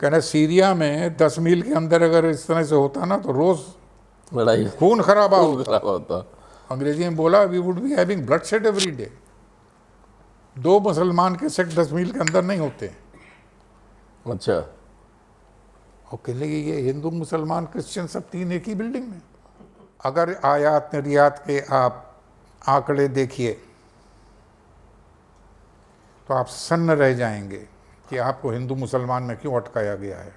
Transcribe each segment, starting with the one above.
कहना सीरिया में 10 मील के अंदर अगर इस तरह से होता ना तो रोज लड़ाई खून खराबा होता। खराब होता। अंग्रेजी में बोला we would be having bloodshed every day. 2 मुसलमान के सेट 10 मील के अंदर नहीं होते। अच्छा, और कहने लगे ये हिंदू मुसलमान क्रिश्चियन सब 3 एक ही बिल्डिंग में। अगर आयात निर्यात के आप आंकड़े देखिए तो आप सन्न रह जाएंगे कि आपको हिंदू मुसलमान में क्यों अटकाया गया है।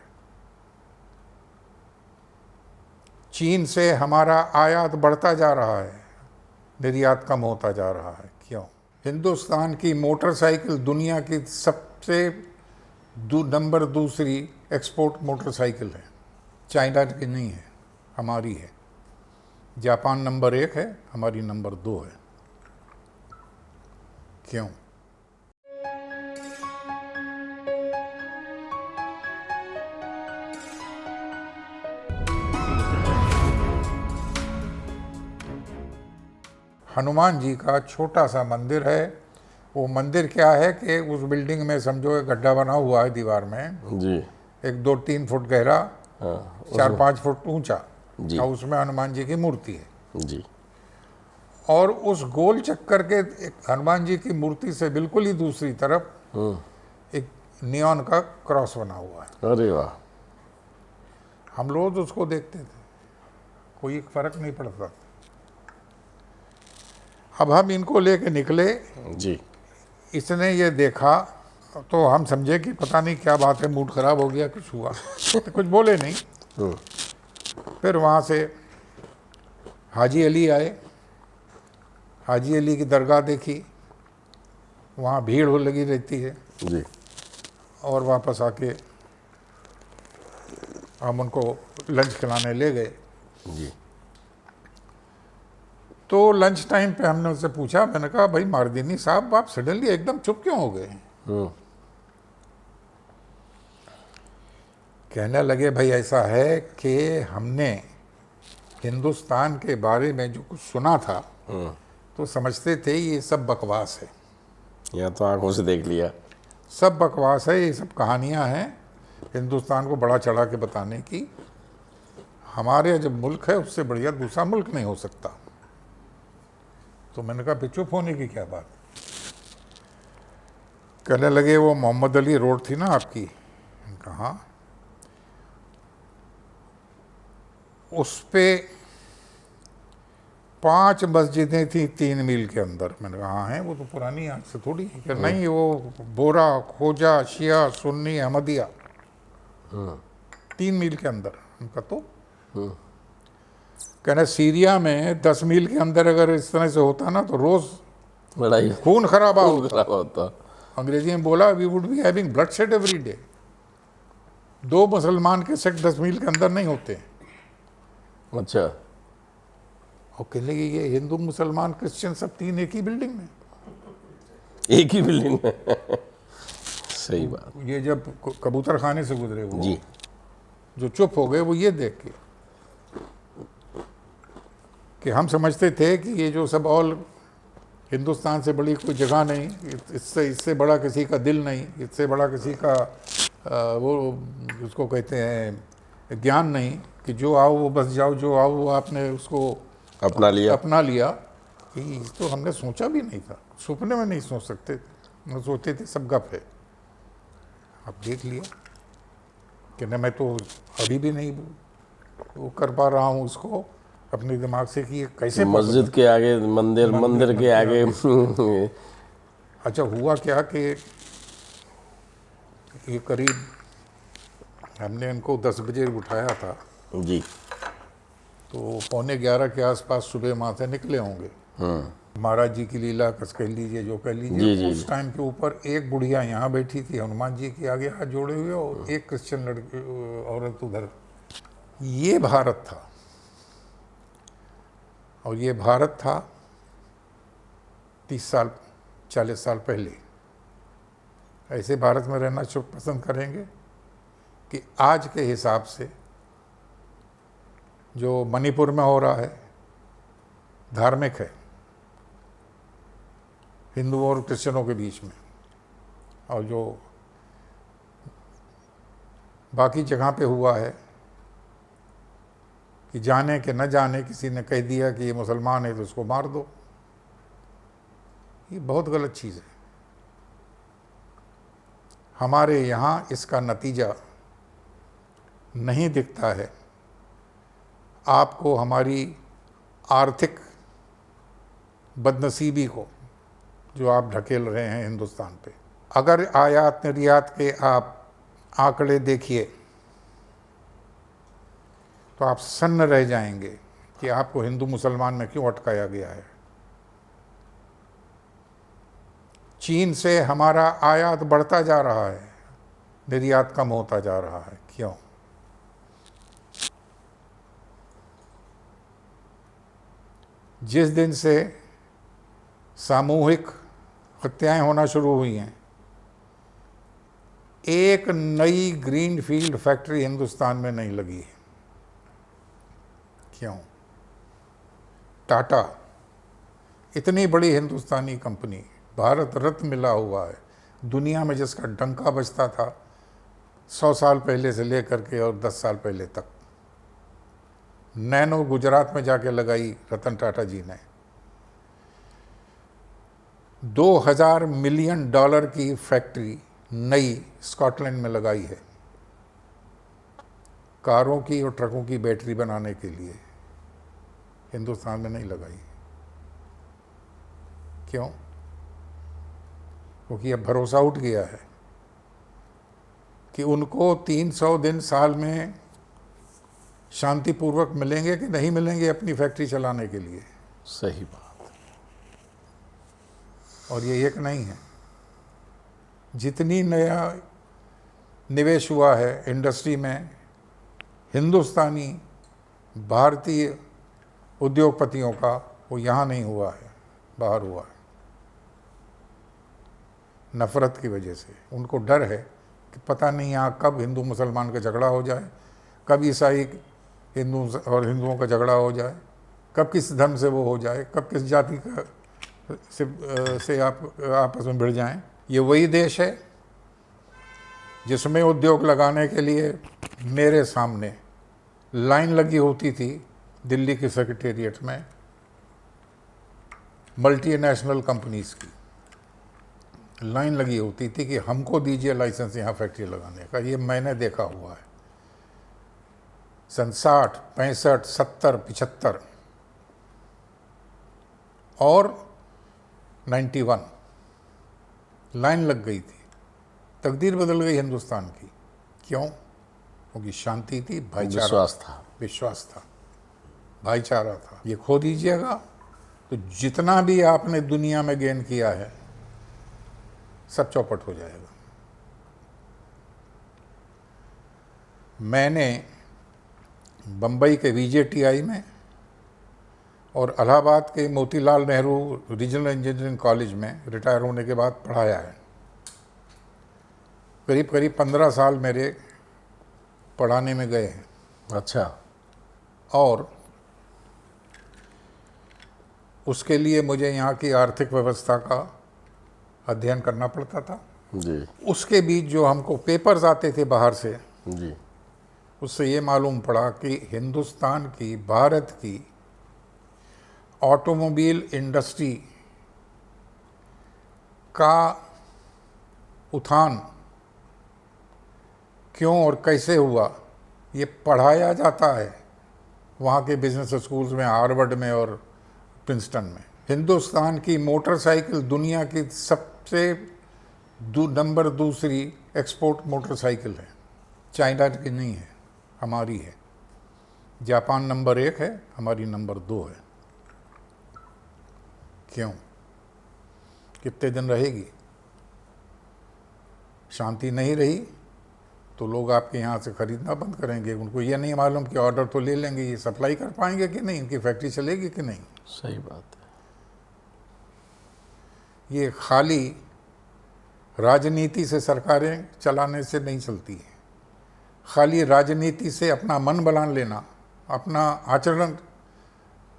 चीन से हमारा आयात बढ़ता जा रहा है, निर्यात कम होता जा रहा है। क्यों? हिंदुस्तान की मोटरसाइकिल दुनिया की सबसे नंबर 2 एक्सपोर्ट मोटरसाइकिल है। चाइना की नहीं है, हमारी है। जापान नंबर 1 है, हमारी नंबर 2 है। क्यों? हनुमान जी का छोटा सा मंदिर है। वो मंदिर क्या है कि उस बिल्डिंग में समझो एक गड्ढा बना हुआ है दीवार में जी। एक 2-3 फुट गहरा, हाँ 4-5 फुट ऊंचा, जी। और उसमें हनुमान जी की मूर्ति है। जी। और उस गोल चक्कर के एक हनुमान जी की मूर्ति से बिल्कुल ही दूसरी तरफ एक नियॉन का क्रॉस बना हुआ है। अरे वाह। हम रोज उसको देखते थे, कोई फर्क नहीं पड़ता। अब हम इनको लेके निकले, जी। इसने ये देखा तो हम समझे कि पता नहीं क्या बात है, मूड खराब हो गया, कुछ हुआ तो कुछ बोले नहीं। फिर वहाँ से हाजी अली आए, हाजी अली की दरगाह देखी, वहाँ भीड़ हो लगी रहती है। जी। और वापस आके हम उनको लंच खिलाने ले गए। जी। तो लंच टाइम पे हमने उससे पूछा, मैंने कहा भाई मारदीनी साहब आप सडनली एकदम चुप क्यों हो गए? कहने लगे भाई ऐसा है कि हमने हिंदुस्तान के बारे में जो कुछ सुना था तो समझते थे ये सब बकवास है। यहाँ तो आंखों से देख लिया। सब बकवास है, ये सब कहानियां हैं हिंदुस्तान को बड़ा चढ़ा के बताने की। हमारे जो मुल्क है उससे बढ़िया दूसरा मुल्क नहीं हो सकता। तो मैंने कहा चुप होने की क्या बात? कहने लगे वो मोहम्मद अली रोड थी ना आपकी? मैंने कहा हाँ। उस पे 5 मस्जिदें थी 3 मील के अंदर। मैंने कहा हाँ है, वो तो पुरानी आज से थोड़ी है। कि नहीं, वो बोरा, खोजा, शिया, सुन्नी, अहमदिया 3 मील के अंदर। उनका तो कहना सीरिया में 10 मील के अंदर अगर इस तरह से होता ना तो रोज लड़ाई खून खराबा होता। खराब होता। अंग्रेजी में बोला we would be having bloodshed every day. 2 मुसलमान के सेट 10 मील के अंदर नहीं होते। अच्छा, और कहने लगे ये हिंदू मुसलमान क्रिश्चियन सब 3 एक ही बिल्डिंग में। एक ही बिल्डिंग में सही बात। ये जब कबूतर खाने से गुजरे वो जी। जो चुप हो गए वो ये देख के कि हम समझते थे कि ये जो सब ऑल हिंदुस्तान से बड़ी कोई जगह नहीं, इससे बड़ा किसी का दिल नहीं, इससे बड़ा किसी का वो उसको कहते हैं ज्ञान नहीं कि जो आओ वो बस जाओ, जो आओ वो आपने उसको अपना लिया। कि तो हमने सोचा भी नहीं था, सपने में नहीं सोच सकते थे। हम सोचते थे सब गप है। अब देख लिया कि न मैं तो अभी भी नहीं वो कर पा रहा हूँ उसको अपने दिमाग से कि ये कैसे मस्जिद के आगे मंदिर के आगे अच्छा हुआ क्या कि ये करीब हमने इनको 10 बजे उठाया था जी। तो 11:15 के आसपास सुबह वहाँ से निकले होंगे। महाराज जी की लीला कस कह लीजिए, जो कह लीजिए। जी। उस टाइम के ऊपर एक बुढ़िया यहाँ बैठी थी हनुमान जी के आगे हाथ जोड़े हुए, और एक क्रिश्चियन लड़की औरत उधर। ये भारत था, और ये भारत था 30 साल 40 साल पहले। ऐसे भारत में रहना पसंद करेंगे कि आज के हिसाब से जो मणिपुर में हो रहा है धार्मिक है हिंदुओं और क्रिश्चियनों के बीच में, और जो बाकी जगह पे हुआ है कि जाने के न जाने किसी ने कह दिया कि ये मुसलमान है तो उसको मार दो। ये बहुत गलत चीज़ है। हमारे यहाँ इसका नतीजा नहीं दिखता है। आपको हमारी आर्थिक बदनसीबी को जो आप ढकेल रहे हैं हिंदुस्तान पे, अगर आयात निर्यात के आप आंकड़े देखिए तो आप सन्न रह जाएंगे कि आपको हिंदू मुसलमान में क्यों अटकाया गया है। चीन से हमारा आयात बढ़ता जा रहा है, निर्यात कम होता जा रहा है। क्यों? जिस दिन से सामूहिक हत्याएं होना शुरू हुई हैं, एक नई ग्रीनफील्ड फैक्ट्री हिंदुस्तान में नहीं लगी है। क्यों? टाटा, इतनी बड़ी हिंदुस्तानी कंपनी, भारत रत्न मिला हुआ है, दुनिया में जिसका डंका बजता था 100 साल पहले से लेकर के और 10 साल पहले तक। नैनो गुजरात में जाके लगाई रतन टाटा जी ने। $2000 मिलियन की फैक्ट्री नई स्कॉटलैंड में लगाई है, कारों की और ट्रकों की बैटरी बनाने के लिए। हिंदुस्तान में नहीं लगाई। क्यों? क्योंकि अब भरोसा उठ गया है कि उनको 300 दिन साल में शांतिपूर्वक मिलेंगे कि नहीं मिलेंगे अपनी फैक्ट्री चलाने के लिए। सही बात। और ये एक नहीं है, जितनी नया निवेश हुआ है इंडस्ट्री में, हिंदुस्तानी भारतीय उद्योगपतियों का, वो यहाँ नहीं हुआ है, बाहर हुआ है। नफ़रत की वजह से उनको डर है कि पता नहीं यहाँ कब हिंदू मुसलमान का झगड़ा हो जाए, कब ईसाई हिंदू और हिंदुओं का झगड़ा हो जाए, कब किस धर्म से वो हो जाए, कब किस जाति का से आप आपस में भिड़ जाएं। ये वही देश है जिसमें उद्योग लगाने के लिए मेरे सामने लाइन लगी होती थी दिल्ली की सेक्रेटेरिएट में, मल्टीनेशनल कंपनीज की लाइन लगी होती थी कि हमको दीजिए लाइसेंस यहाँ फैक्ट्री लगाने का। ये मैंने देखा हुआ है। सन 60, 65, 70, 75 और 91 लाइन लग गई थी। तकदीर बदल गई हिंदुस्तान की। क्यों? क्योंकि शांति थी, भाईचारा, विश्वास था, भाईचारा था। ये खो दीजिएगा तो जितना भी आपने दुनिया में गेन किया है सब चौपट हो जाएगा। मैंने बम्बई के VJTI में और इलाहाबाद के Motilal Nehru regional engineering college में रिटायर होने के बाद पढ़ाया है। करीब करीब 15 साल मेरे पढ़ाने में गए हैं। अच्छा। और उसके लिए मुझे यहाँ की आर्थिक व्यवस्था का अध्ययन करना पड़ता था जी। उसके बीच जो हमको पेपर्स आते थे बाहर से, जी। उससे ये मालूम पड़ा कि हिंदुस्तान की, भारत की ऑटोमोबाइल इंडस्ट्री का उत्थान क्यों और कैसे हुआ, ये पढ़ाया जाता है वहाँ के बिजनेस स्कूल्स में, हार्वर्ड में और प्रिंसटन में। हिंदुस्तान की मोटरसाइकिल दुनिया की सबसे नंबर दूसरी एक्सपोर्ट मोटरसाइकिल है। चाइना की नहीं है, हमारी है। जापान नंबर 1 है, हमारी नंबर 2 है। क्यों? कितने दिन रहेगी? शांति नहीं रही तो लोग आपके यहाँ से खरीदना बंद करेंगे। उनको ये नहीं मालूम कि ऑर्डर तो ले लेंगे, ये सप्लाई कर पाएंगे कि नहीं, इनकी फैक्ट्री चलेगी कि नहीं। सही बात है। ये खाली राजनीति से सरकारें चलाने से नहीं चलती है। खाली राजनीति से अपना मन बना लेना, अपना आचरण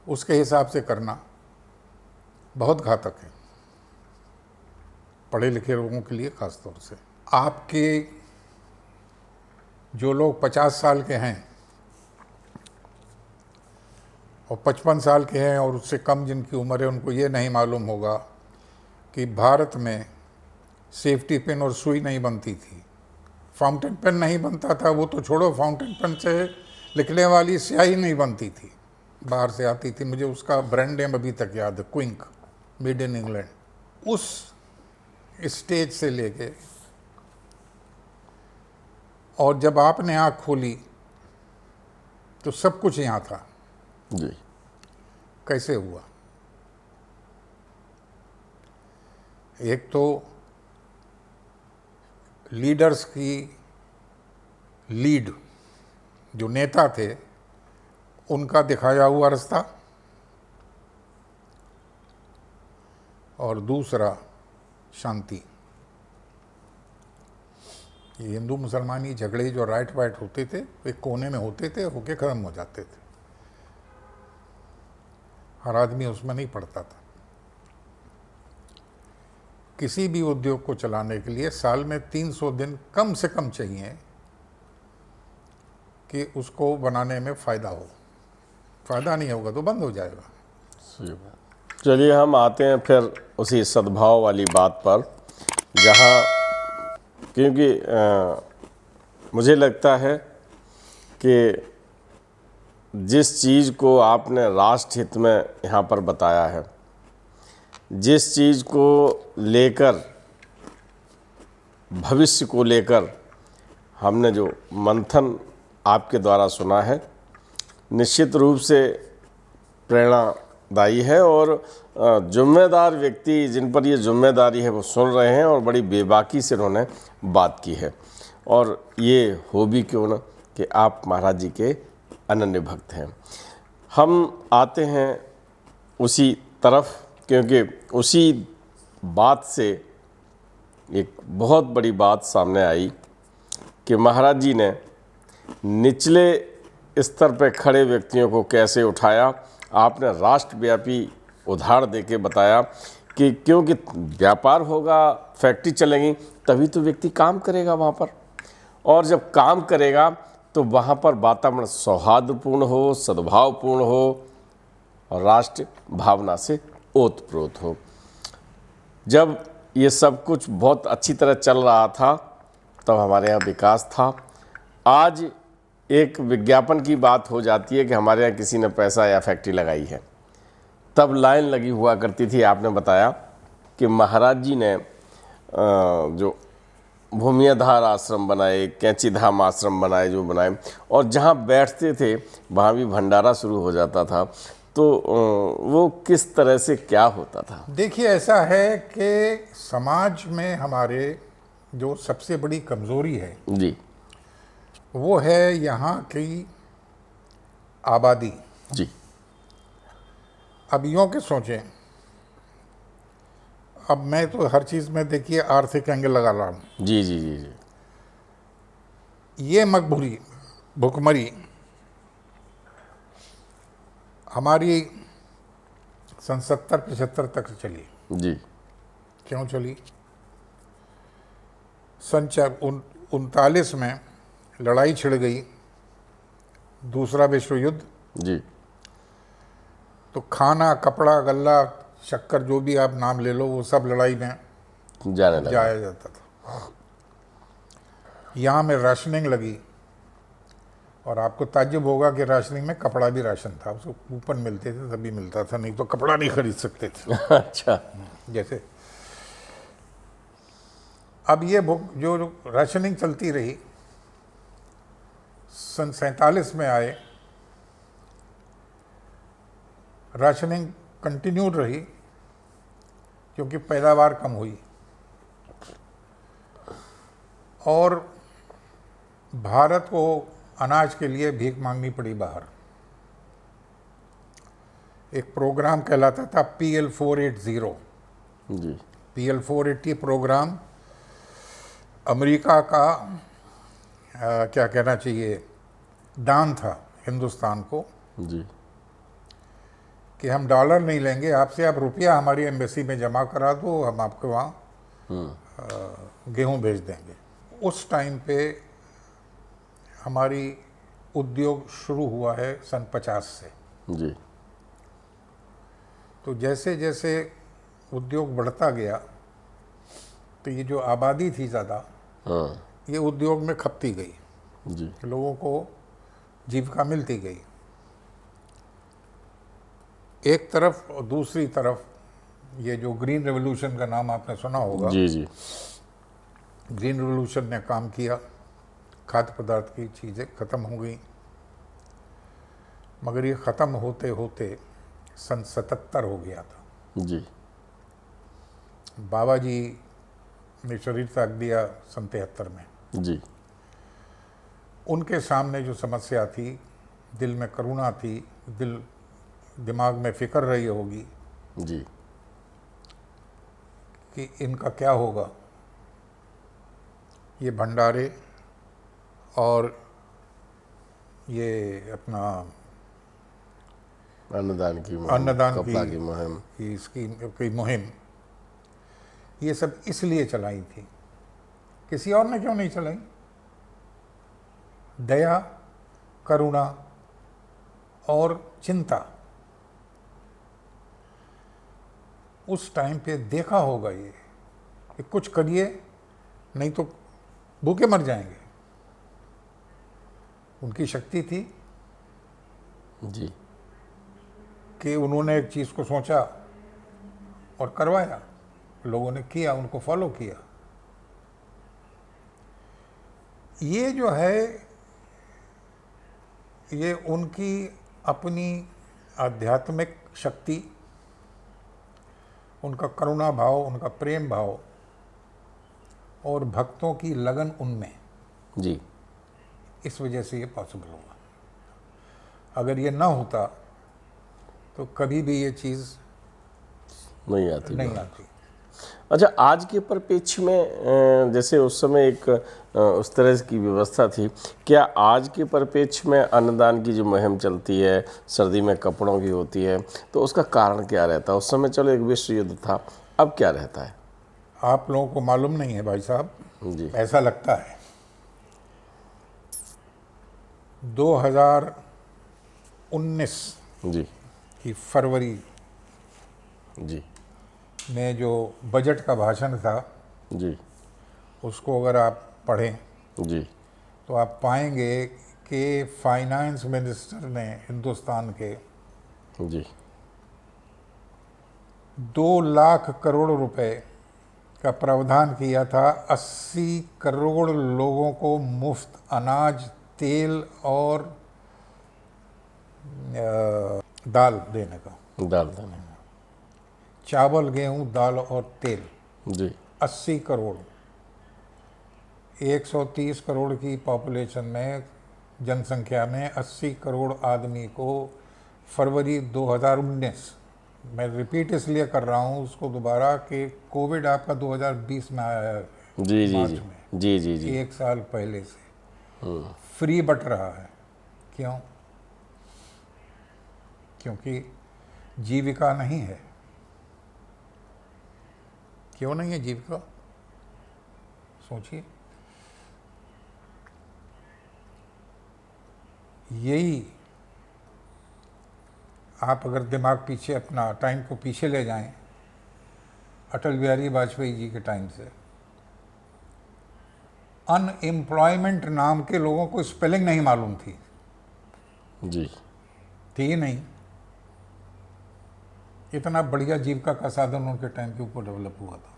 उसके हिसाब से करना बहुत घातक है, पढ़े लिखे लोगों के लिए खास तौर से। आपके जो लोग 50 साल के हैं और 55 साल के हैं और उससे कम जिनकी उम्र है, उनको ये नहीं मालूम होगा कि भारत में सेफ्टी पिन और सुई नहीं बनती थी, फाउंटेन पेन नहीं बनता था, वो तो छोड़ो, फाउंटेन पेन से लिखने वाली स्याही नहीं बनती थी, बाहर से आती थी। मुझे उसका ब्रांड नेम अभी तक याद है, क्विंक, मेड इन इंग्लैंड। उस स्टेज से लेके और जब आपने आँख खोली तो सब कुछ यहाँ था। जी। कैसे हुआ? एक तो लीडर्स की लीड, जो नेता थे उनका दिखाया हुआ रास्ता, और दूसरा शांति। ये हिंदू मुसलमानी झगड़े जो राइट वाइट होते थे, एक कोने में होते थे, होके खत्म हो जाते थे, हर आदमी उसमें नहीं पड़ता था। किसी भी उद्योग को चलाने के लिए साल में 300 दिन कम से कम चाहिए कि उसको बनाने में फ़ायदा हो। फ़ायदा नहीं होगा तो बंद हो जाएगा। सही बात। चलिए हम आते हैं फिर उसी सद्भाव वाली बात पर, जहाँ क्योंकि मुझे लगता है कि जिस चीज़ को आपने राष्ट्र हित में यहाँ पर बताया है, जिस चीज़ को लेकर, भविष्य को लेकर हमने जो मंथन आपके द्वारा सुना है, निश्चित रूप से प्रेरणादायी है। और जिम्मेदार व्यक्ति जिन पर ये जिम्मेदारी है वो सुन रहे हैं और बड़ी बेबाकी से उन्होंने बात की है। और ये हो भी क्यों ना कि आप महाराज जी के अनन्य भक्त हैं। हम आते हैं उसी तरफ, क्योंकि उसी बात से एक बहुत बड़ी बात सामने आई कि महाराज जी ने निचले स्तर पर खड़े व्यक्तियों को कैसे उठाया। आपने राष्ट्रव्यापी उदाहरण देके बताया कि क्योंकि व्यापार होगा, फैक्ट्री चलेगी, तभी तो व्यक्ति काम करेगा वहाँ पर, और जब काम करेगा तो वहाँ पर वातावरण सौहार्दपूर्ण हो, सद्भावपूर्ण हो और राष्ट्र भावना से ओतप्रोत हो। जब ये सब कुछ बहुत अच्छी तरह चल रहा था तब हमारे यहाँ विकास था। आज एक विज्ञापन की बात हो जाती है कि हमारे यहाँ किसी ने पैसा या फैक्ट्री लगाई है, तब लाइन लगी हुआ करती थी। आपने बताया कि महाराज जी ने जो भूमियाधार आश्रम बनाए, कैंची धाम आश्रम बनाए, जो बनाए, और जहाँ बैठते थे वहाँ भी भंडारा शुरू हो जाता था। तो वो किस तरह से क्या होता था? देखिए, ऐसा है कि समाज में हमारे जो सबसे बड़ी कमज़ोरी है जी वो है यहाँ की आबादी। जी। अब यूँ के सोचें, अब मैं तो हर चीज़ में देखिए आर्थिक एंगल लगा रहा हूँ। जी जी जी जी। ये मकबूरी, भुखमरी हमारी सन 70-75 तक चली। जी। क्यों चली? सन 1939 में लड़ाई छिड़ गई, दूसरा विश्व युद्ध। जी। तो खाना, कपड़ा, गल्ला, शक्कर, जो भी आप नाम ले लो, वो सब लड़ाई में जाने लगा। जाया जाता था। यहाँ में राशनिंग लगी, और आपको ताज्जुब होगा कि राशनिंग में कपड़ा भी राशन था। उसको कूपन मिलते थे तभी मिलता था, नहीं तो कपड़ा नहीं खरीद सकते थे। अच्छा। जैसे अब ये जो राशनिंग चलती रही, सन 47 में आए, राशनिंग कंटिन्यूड रही क्योंकि पैदावार कम हुई और भारत को अनाज के लिए भीख मांगनी पड़ी बाहर। एक प्रोग्राम कहलाता था PL 480। जी। PL 480 प्रोग्राम अमेरिका का क्या कहना चाहिए, दान था हिंदुस्तान को जी। कि हम डॉलर नहीं लेंगे आपसे, आप रुपया हमारी एम्बेसी में जमा करा दो, हम आपके वहाँ गेहूँ भेज देंगे। उस टाइम पे हमारी उद्योग शुरू हुआ है सन 50 से। जी तो जैसे जैसे उद्योग बढ़ता गया तो ये जो आबादी थी ज़्यादा, हाँ ये उद्योग में खपती गई, जी लोगों को जीविका मिलती गई एक तरफ, और दूसरी तरफ ये जो ग्रीन रेवोल्यूशन का नाम आपने सुना होगा, जी जी ग्रीन रेवोल्यूशन ने काम किया, खाद्य पदार्थ की चीज़ें ख़त्म हो गई। मगर ये ख़त्म होते होते सन 77 हो गया था। जी बाबा जी ने शरीर त्याग दिया सन 73 में। जी उनके सामने जो समस्या थी, दिल में करुणा थी, दिमाग में फिक्र रही होगी जी कि इनका क्या होगा। ये भंडारे और ये अपना अन्नदान की मुहिम, अन्नदान कपड़ा की मुहिम, की इसकी की मुहिम, ये सब इसलिए चलाई थी। किसी और ने क्यों नहीं चलाई? दया, करुणा और चिंता। उस टाइम पे देखा होगा ये कि कुछ करिए नहीं तो भूखे मर जाएंगे। उनकी शक्ति थी जी कि उन्होंने एक चीज़ को सोचा और करवाया, लोगों ने किया, उनको फॉलो किया। ये जो है, ये उनकी अपनी आध्यात्मिक शक्ति, उनका करुणा भाव, उनका प्रेम भाव और भक्तों की लगन उनमें, जी इस वजह से ये पॉसिबल हुआ। अगर ये ना होता तो कभी भी ये चीज़ नहीं आती नहीं आती। अच्छा, आज के परिप्रेक्ष्य में जैसे उस समय एक उस तरह की व्यवस्था थी, क्या आज के परिप्रेक्ष्य में अन्नदान की जो मुहिम चलती है, सर्दी में कपड़ों की होती है, तो उसका कारण क्या रहता है? उस समय चलो एक विश्व युद्ध था, अब क्या रहता है? आप लोगों को मालूम नहीं है भाई साहब, जी ऐसा लगता है 2019 जी की फरवरी जी में जो बजट का भाषण था, जी उसको अगर आप पढ़ें जी तो आप पाएंगे कि फाइनेंस मिनिस्टर ने हिंदुस्तान के जी 2 लाख करोड़ रुपए का प्रावधान किया था 80 करोड़ लोगों को मुफ्त अनाज, तेल और दाल देने का। डाल देने चावल, गेहूं, दाल और तेल, जी 80 करोड़। 130 करोड़ की पॉपुलेशन में, जनसंख्या में 80 करोड़ आदमी को फरवरी 2019, मैं रिपीट इसलिए कर रहा हूँ उसको दोबारा कि कोविड आपका 2020 में आया है, जी जी मार्च जी में, जी जी जी 1 साल पहले से फ्री बट रहा है। क्यों? क्योंकि जीविका नहीं है। क्यों नहीं है जीविका? सोचिए। यही आप अगर दिमाग पीछे, अपना टाइम को पीछे ले जाएं, अटल बिहारी वाजपेयी जी के टाइम से, अनएम्प्लॉयमेंट नाम के लोगों को स्पेलिंग नहीं मालूम थी। जी थी ही नहीं। इतना बढ़िया जीविका का साधन उनके टाइम के ऊपर डेवलप हुआ था।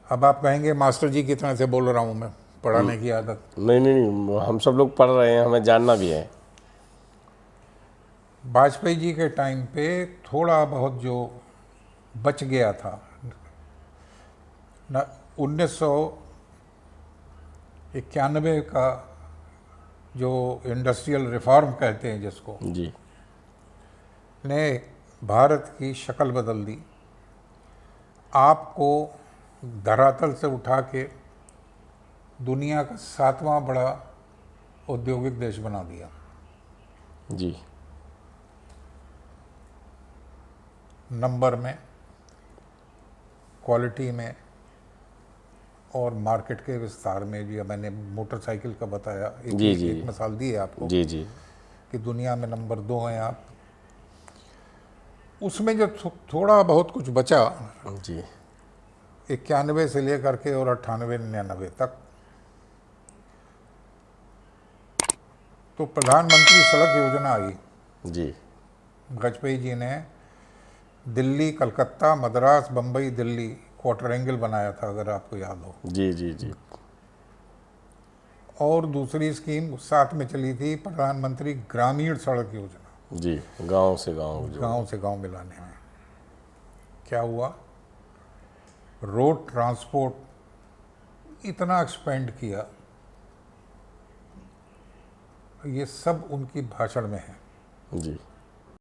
अब आप कहेंगे मास्टर जी की तरह से बोल रहा हूँ मैं, पढ़ाने की आदत। नहीं नहीं नहीं, हम सब लोग पढ़ रहे हैं, हमें जानना भी है। वाजपेयी जी के टाइम पे थोड़ा बहुत जो बच गया था, 1991 का जो इंडस्ट्रियल रिफॉर्म कहते हैं जिसको, जी ने भारत की शक्ल बदल दी। आपको धरातल से उठा के दुनिया का 7वां बड़ा औद्योगिक देश बना दिया। जी नंबर में, क्वालिटी में, और मार्केट के विस्तार में भी। मैंने मोटरसाइकिल का बताया, जी, जी। एक मिसाल दी है आपको जी जी कि दुनिया में नंबर 2 हैं आप। उसमें जो थोड़ा बहुत कुछ बचा जी 91 से लेकर के और 98-99 तक, तो प्रधानमंत्री सड़क योजना आई। जी वाजपेयी जी ने दिल्ली, कलकत्ता, मद्रास, बम्बई, दिल्ली क्वार्टर बनाया था, अगर आपको याद हो। जी जी जी और दूसरी स्कीम साथ में चली थी, प्रधानमंत्री ग्रामीण सड़क योजना, जी, गांव से गांव जो। गांव से गांव मिलाने में। क्या हुआ, रोड ट्रांसपोर्ट इतना एक्सपेंड किया, ये सब उनकी भाषण में है। जी